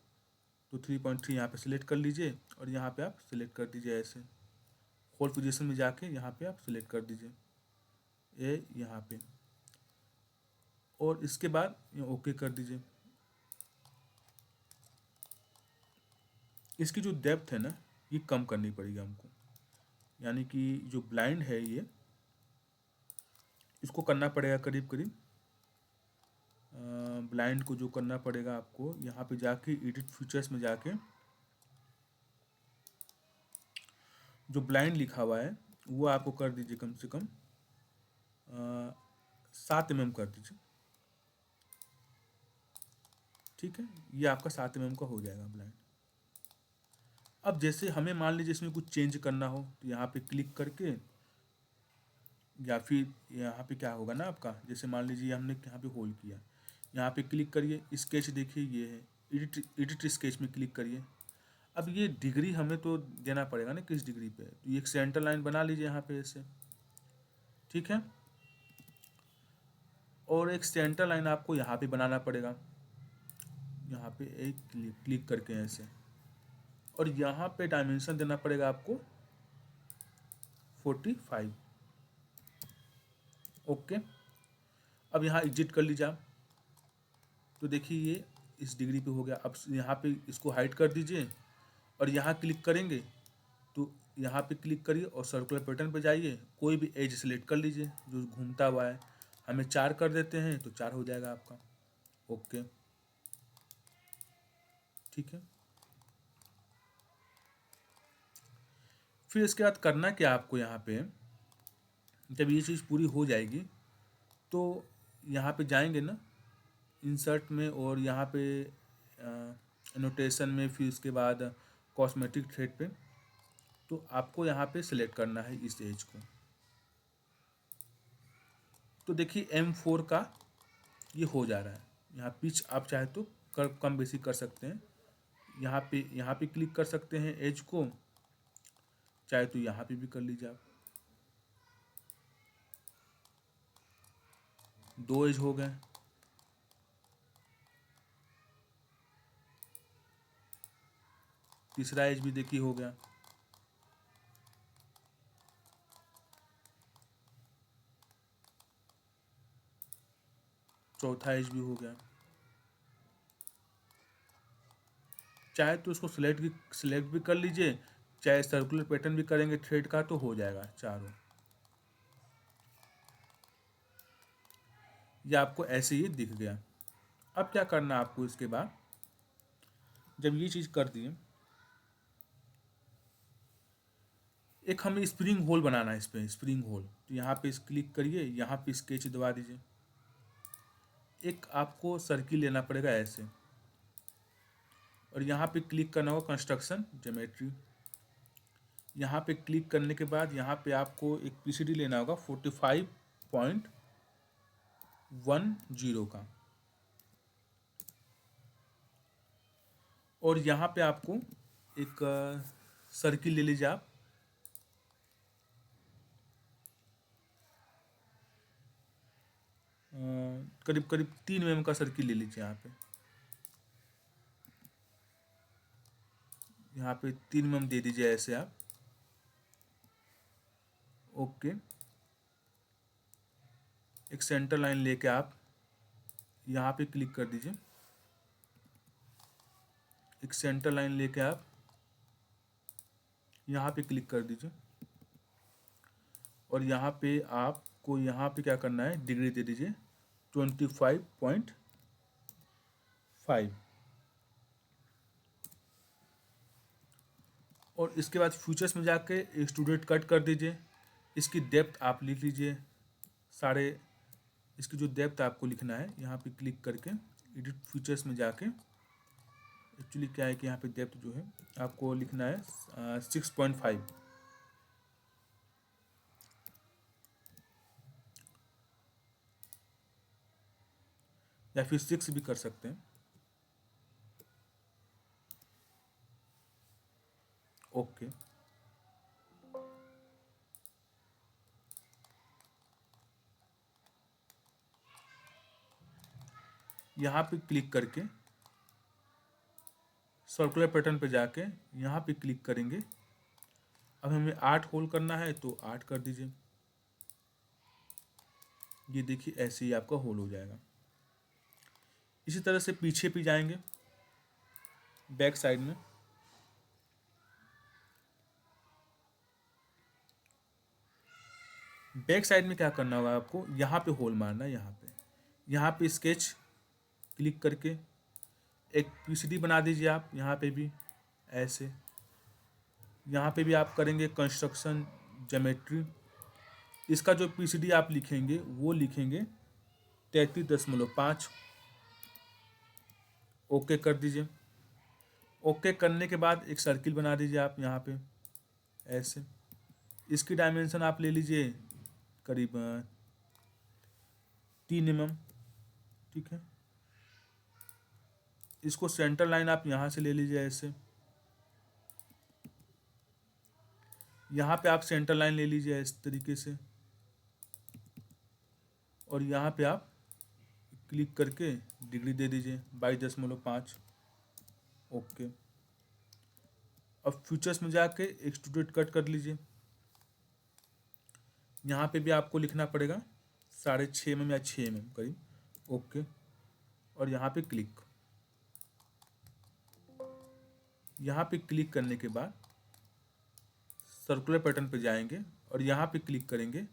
तो 3.3 यहाँ पे सिलेक्ट कर लीजिए, और यहाँ पे आप सिलेक्ट कर दीजिए ऐसे। होल पोजीशन में जाके यहाँ पे आप सिलेक्ट कर दीजिए ये यहाँ पे, और इसके बाद ओके कर दीजिए। इसकी जो डेप्थ है ना, ये कम करनी पड़ेगी हमको, यानी कि जो ब्लाइंड है ये, इसको करना पड़ेगा करीब करीब, ब्लाइंड को जो करना पड़ेगा आपको, यहाँ पे जाके एडिट फीचर्स में जाके जो ब्लाइंड लिखा हुआ है वो आपको कर दीजिए कम से कम 7 mm कर दीजिए। ठीक है, ये आपका 7 mm का हो जाएगा ब्लाइंड। अब जैसे हमें मान लीजिए इसमें कुछ चेंज करना हो, तो यहाँ पे क्लिक करके, या फिर यहाँ पे क्या होगा ना आपका, जैसे मान लीजिए हमने यहाँ पे होल्ड किया, यहाँ पे क्लिक करिए, स्केच देखिए ये है, एडिट स्केच में क्लिक करिए। अब ये डिग्री हमें तो देना पड़ेगा ना किस डिग्री पे, तो ये एक सेंटर लाइन बना लीजिए यहाँ पे ऐसे। ठीक है, और एक सेंटर लाइन आपको यहाँ पे बनाना पड़ेगा, यहाँ पे एक क्लिक करके ऐसे, और यहाँ पे डायमेंशन देना पड़ेगा आपको 45। ओके, अब यहाँ एग्जिट कर लीजिए आप, तो देखिए ये इस डिग्री पे हो गया। अब यहाँ पे इसको हाइड कर दीजिए, और यहाँ क्लिक करेंगे तो यहाँ पे क्लिक करिए और सर्कुलर पैटर्न पे जाइए, कोई भी एज सेलेक्ट कर लीजिए जो घूमता हुआ है। हमें 4 कर देते हैं तो 4 हो जाएगा आपका। ओके, ठीक है। फिर इसके बाद करना क्या आपको, यहाँ पे जब ये चीज़ पूरी हो जाएगी तो यहाँ पे जाएंगे ना इंसर्ट में, और यहाँ पे एनोटेशन में, फिर उसके बाद कॉस्मेटिक थ्रेड पे, तो आपको यहाँ पे सिलेक्ट करना है इस एज को। तो देखिए M4 का ये हो जा रहा है। यहाँ पिच आप चाहे तो कम बेसी कर सकते हैं। यहाँ पे क्लिक कर सकते हैं एज को, चाहे तो यहाँ पे भी कर लीजिए आप। 2 एज हो गए। तीसरा एज भी देखिए हो गया। चौथा एज भी हो गया। चाहे तो इसको सिलेक्ट भी कर लीजिए, चाहे सर्कुलर पैटर्न भी करेंगे थ्रेड का तो हो जाएगा चारों। ये आपको ऐसे ही दिख गया। अब क्या करना आपको, इसके बाद जब ये चीज़ कर दिए, एक हमें स्प्रिंग होल बनाना है। इस पर स्प्रिंग होल, तो यहाँ पे क्लिक करिए, यहाँ पे स्केच दबा दीजिए। एक आपको सर्किल लेना पड़ेगा ऐसे, और यहाँ पे क्लिक करना होगा कंस्ट्रक्शन ज्योमेट्री। यहाँ पे क्लिक करने के बाद यहाँ पे आपको एक PCD लेना होगा 45.10 का, और यहाँ पे आपको एक सर्किल ले लीजिए आप। करीब करीब 3 mm का सर्किल ले लीजिए यहाँ पे 3 mm दे दीजिए ऐसे आप। ओके, एक सेंटर लाइन लेके आप यहाँ पे क्लिक कर दीजिए। एक सेंटर लाइन लेके आप यहाँ पे क्लिक कर दीजिए, और यहाँ पे आपको यहाँ पे क्या करना है, डिग्री दे दीजिए 25.5, और इसके बाद फीचर्स में जाके एक्सट्रूडेड कट कर दीजिए। इसकी डेप्थ आप लिख लीजिए सारे, इसकी जो डेप्थ आपको लिखना है यहाँ पे क्लिक करके एडिट फीचर्स में जाके, एक्चुअली क्या है कि यहाँ पे डेप्थ जो है आपको लिखना है 6.5, या फिर 6 भी कर सकते हैं। ओके, यहाँ पे क्लिक करके सर्कुलर पैटर्न पे जाके यहाँ पे क्लिक करेंगे। अब हमें 8 होल करना है तो 8 कर दीजिए। ये देखिए ऐसे ही आपका होल हो जाएगा। इसी तरह से पीछे भी जाएंगे, बैक साइड में। बैक साइड में क्या करना होगा आपको, यहाँ पे होल मारना है। यहाँ पे स्केच क्लिक करके एक PCD बना दीजिए आप। यहाँ पे भी ऐसे, यहाँ पे भी आप करेंगे कंस्ट्रक्शन ज्योमेट्री। इसका जो PCD आप लिखेंगे वो लिखेंगे 33.5। ओके कर दीजिए। ओके करने के बाद एक सर्किल बना दीजिए आप यहाँ पे ऐसे। इसकी डायमेंशन आप ले लीजिए करीब 3 mm, ठीक है। इसको सेंटर लाइन आप यहाँ से ले लीजिए ऐसे। यहाँ पे आप सेंटर लाइन ले लीजिए इस तरीके से, और यहाँ पे आप क्लिक करके डिग्री दे दीजिए 22.5। ओके, अब फीचर्स में जाके एक्सट्रूडेड कट कर लीजिए। यहाँ पे भी आपको लिखना पड़ेगा 6.5 mm या 6 mm करीब। ओके, और यहाँ पे क्लिक। यहाँ पे क्लिक करने के बाद सर्कुलर पैटर्न पे जाएंगे और यहाँ पे क्लिक करेंगे।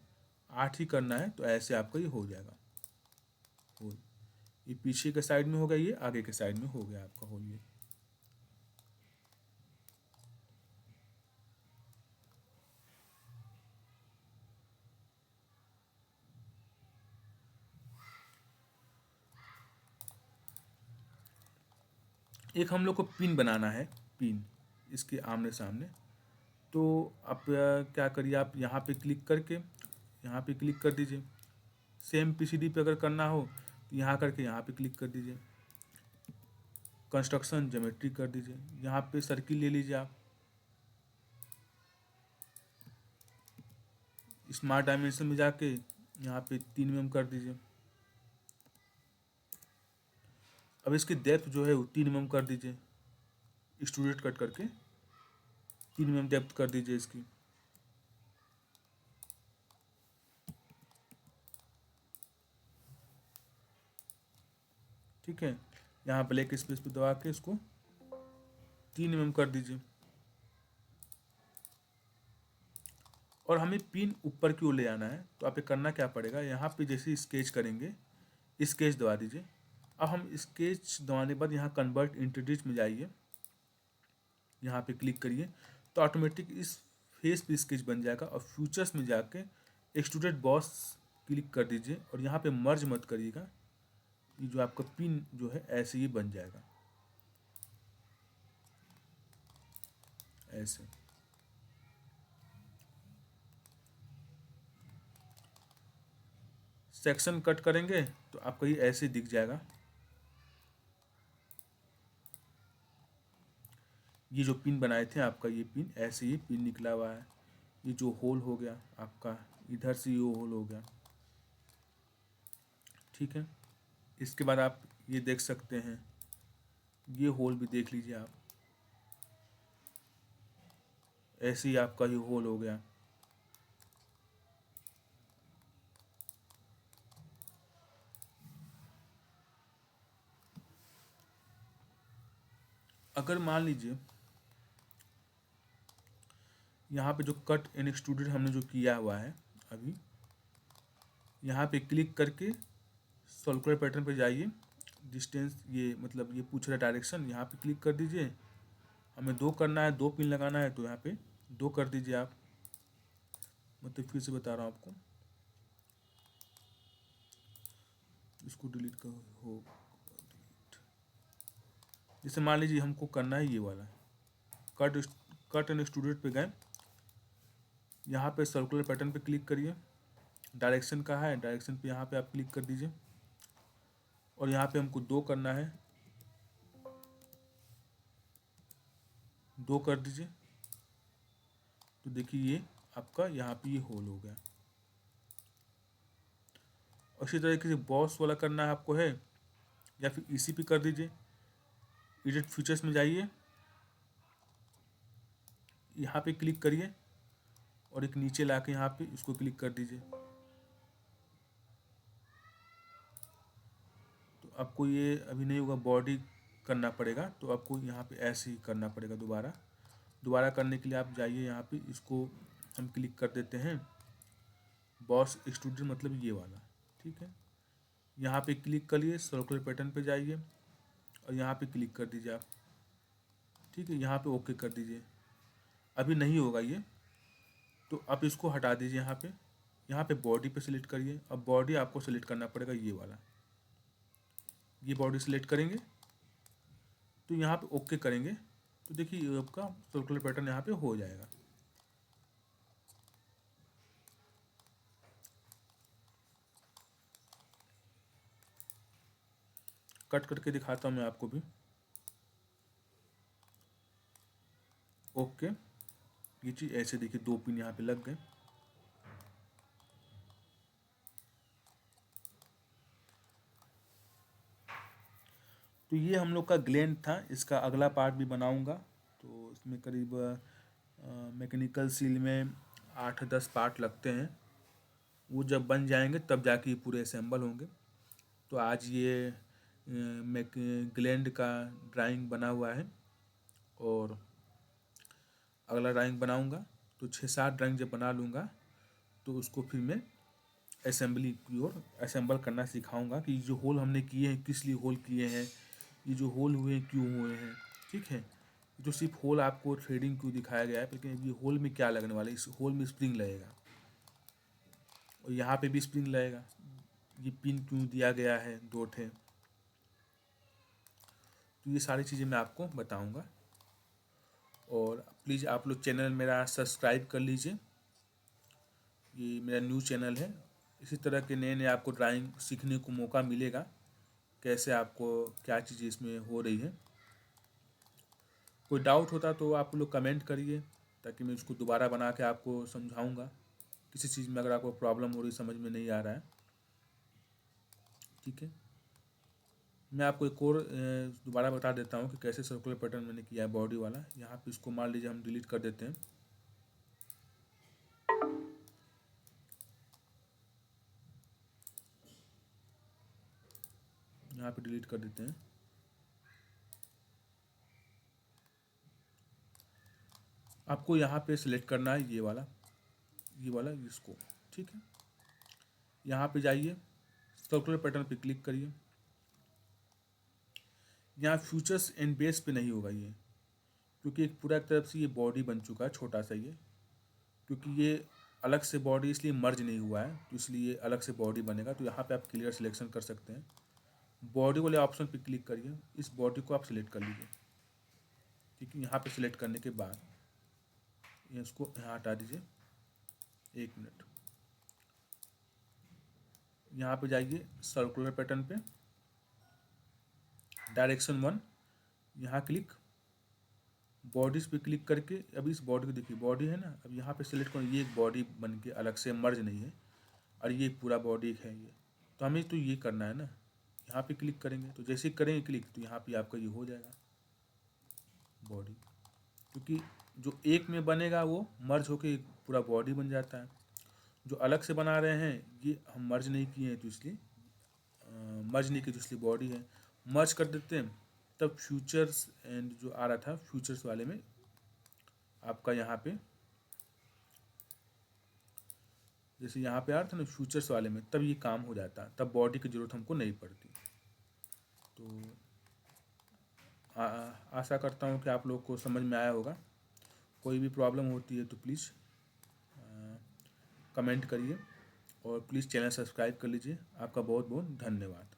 8 ही करना है, तो ऐसे आपका ये हो जाएगा होल। ये पीछे के साइड में हो गया, ये आगे के साइड में हो गया आपका होल। ये एक हम लोग को पिन बनाना है, पिन इसके आमने सामने। तो आप क्या करिए, आप यहाँ पे क्लिक करके यहाँ पे क्लिक कर दीजिए। सेम पीसीडी पे अगर करना हो तो यहाँ करके यहाँ पे क्लिक कर दीजिए। कंस्ट्रक्शन ज्योमेट्री कर दीजिए, यहाँ पे सर्किल ले लीजिए आप। स्मार्ट डायमेंशन में जाके यहाँ पे 3 mm कर दीजिए। अब इसकी डेप्थ जो है वो 3 mm कर दीजिए। एक्सट्रूडेड कट करके 3 mm डेप्थ कर दीजिए इसकी। ठीक है, यहाँ ब्लैक स्पेस पे दबा के इसको 3 mm कर दीजिए। और हमें पिन ऊपर की ओर ले जाना है, तो आप ये करना क्या पड़ेगा, यहाँ पे जैसे स्केच करेंगे, स्केच दबा दीजिए। अब हम स्केच दबाने के बाद यहाँ कन्वर्ट इंटू डिजिट में जाइए, यहाँ पे क्लिक करिए, तो ऑटोमेटिक इस फेस पे स्केच बन जाएगा। और फ्यूचर्स में जाके एक्सट्रूडेड बॉस क्लिक कर दीजिए और यहाँ पे मर्ज मत करिएगा। ये जो आपका पिन जो है ऐसे ही बन जाएगा, ऐसे। सेक्शन कट करेंगे तो आपको ये ऐसे दिख जाएगा। ये जो पिन बनाए थे आपका, ये पिन ऐसे ही पिन निकला हुआ है। ये जो होल हो गया आपका, इधर से ये होल हो गया। ठीक है, इसके बाद आप ये देख सकते हैं, ये होल भी देख लीजिए आप। ऐसे ही आपका ये होल हो गया। अगर मान लीजिए यहाँ पे जो कट एंड एक्सट्रूडेड हमने जो किया हुआ है अभी, यहाँ पे क्लिक करके सर्कुलर पैटर्न पे जाइए। डिस्टेंस ये मतलब ये पूछ रहा है डायरेक्शन, यहाँ पे क्लिक कर दीजिए। हमें 2 करना है, 2 पिन लगाना है, तो यहाँ पे 2 कर दीजिए आप। मतलब फिर से बता रहा हूँ आपको, इसको डिलीट कर हो। जैसे मान लीजिए हमको करना है ये वाला कट एंड एक्सट्रूडेड पे गए, यहाँ पे सर्कुलर पैटर्न पे क्लिक करिए। डायरेक्शन का है, डायरेक्शन पे यहाँ पे आप क्लिक कर दीजिए और यहाँ पे हमको 2 करना है, 2 कर दीजिए। तो देखिए ये आपका यहाँ पे ये होल हो गया। और इसी तरीके से बॉस वाला करना है आपको है, या फिर इसी पे कर दीजिए। एडिट फीचर्स में जाइए, यहाँ पे क्लिक करिए और एक नीचे ला के यहाँ पे इसको क्लिक कर दीजिए। तो आपको ये अभी नहीं होगा, बॉडी करना पड़ेगा, तो आपको यहाँ पे ऐसे ही करना पड़ेगा। दोबारा करने के लिए आप जाइए, यहाँ पे इसको हम क्लिक कर देते हैं, बॉस एक्सट्रूडेड मतलब ये वाला। ठीक है, यहाँ पे क्लिक करिए, सर्कुलर पैटर्न पे जाइए और यहाँ पे क्लिक कर दीजिए आप। ठीक है, यहाँ पे ओके कर दीजिए। अभी नहीं होगा ये, तो आप इसको हटा दीजिए। यहाँ पे बॉडी पे सिलेक्ट करिए। अब बॉडी आपको सिलेक्ट करना पड़ेगा ये वाला, ये बॉडी सिलेक्ट करेंगे तो यहाँ पे ओके करेंगे, तो देखिए ये आपका सर्कुलर पैटर्न यहाँ पे हो जाएगा। कट करके दिखाता हूँ मैं आपको भी। ओके, ये चीज़ ऐसे देखिए 2 पिन यहाँ पे लग गए। तो ये हम लोग का ग्लैंड था, इसका अगला पार्ट भी बनाऊंगा। तो इसमें करीब मैकेनिकल सील में 8-10 पार्ट लगते हैं। वो जब बन जाएंगे तब जाके ये पूरे असेंबल होंगे। तो आज ये ग्लैंड का ड्राइंग बना हुआ है और अगला ड्राइंग बनाऊंगा। तो 6-7 ड्राइंग जब बना लूँगा तो उसको फिर मैं असेंबली की ओर असेंबल करना सिखाऊंगा कि जो होल हमने किए हैं किस लिए होल किए हैं, ये जो होल हुए हैं क्यों हुए हैं। ठीक है, जो सिर्फ होल आपको थ्रेडिंग क्यों दिखाया गया है, लेकिन ये होल में क्या लगने वाला है, इस होल में स्प्रिंग लगेगा और यहाँ पे भी स्प्रिंग लगेगा, ये पिन क्यों दिया गया है 2 ठे। तो ये सारी चीज़ें मैं आपको बताऊंगा। और प्लीज़ आप लोग चैनल मेरा सब्सक्राइब कर लीजिए, ये मेरा न्यू चैनल है। इसी तरह के नए नए आपको ड्राइंग सीखने को मौका मिलेगा, कैसे आपको क्या चीज़ें इसमें हो रही है। कोई डाउट होता तो आप लोग कमेंट करिए, ताकि मैं उसको दोबारा बना के आपको समझाऊंगा। किसी चीज़ में अगर आपको प्रॉब्लम हो रही, समझ में नहीं आ रहा है, ठीक है। मैं आपको एक और दोबारा बता देता हूँ कि कैसे सर्कुलर पैटर्न मैंने किया है बॉडी वाला। यहाँ पे इसको मान लीजिए हम डिलीट कर देते हैं। यहाँ पे डिलीट कर देते हैं। आपको यहाँ पे सिलेक्ट करना है ये वाला इसको, ठीक है। यहाँ पे जाइए, सर्कुलर पैटर्न पे क्लिक करिए। यहाँ फ्यूचर्स एंड बेस पे नहीं होगा ये, क्योंकि एक पूरा एक तरफ से ये बॉडी बन चुका है छोटा सा ये, क्योंकि ये अलग से बॉडी इसलिए मर्ज नहीं हुआ है, तो इसलिए अलग से बॉडी बनेगा। तो यहाँ पे आप क्लियर सिलेक्शन कर सकते हैं। बॉडी वाले ऑप्शन पे क्लिक करिए, इस बॉडी को आप सिलेक्ट कर लीजिए, ठीक है। यहाँ पे सिलेक्ट करने के बाद इसको यहाँ हटा दीजिए। 1 मिनट, यहाँ पे जाइए सर्कुलर पैटर्न पे, डायरेक्शन 1, यहाँ क्लिक, बॉडीज पे क्लिक करके अभी इस बॉडी को देखिए, बॉडी है ना, अब यहाँ पे सिलेक्ट करो, ये एक बॉडी बन के अलग से मर्ज नहीं है, और ये पूरा बॉडी है ये। तो हमें तो ये करना है ना, यहाँ पे क्लिक करेंगे, तो जैसे ही करेंगे क्लिक तो यहाँ पे आपका ये हो जाएगा बॉडी, क्योंकि जो एक में बनेगा वो मर्ज होके एक पूरा बॉडी बन जाता है। जो अलग से बना रहे हैं ये हम मर्ज नहीं किए हैं, तो इसलिए मर्ज नहीं किए तो इसलिए बॉडी है। मर्ज कर देते हैं, तब फ्यूचर्स एंड जो आ रहा था फ्यूचर्स वाले में आपका यहाँ पे, जैसे यहाँ पे आ रहा था ना फ्यूचर्स वाले में, तब ये काम हो जाता, तब बॉडी की ज़रूरत हमको नहीं पड़ती। तो आशा करता हूँ कि आप लोग को समझ में आया होगा। कोई भी प्रॉब्लम होती है तो प्लीज़ कमेंट करिए, और प्लीज़ चैनल सब्सक्राइब कर लीजिए। आपका बहुत बहुत धन्यवाद।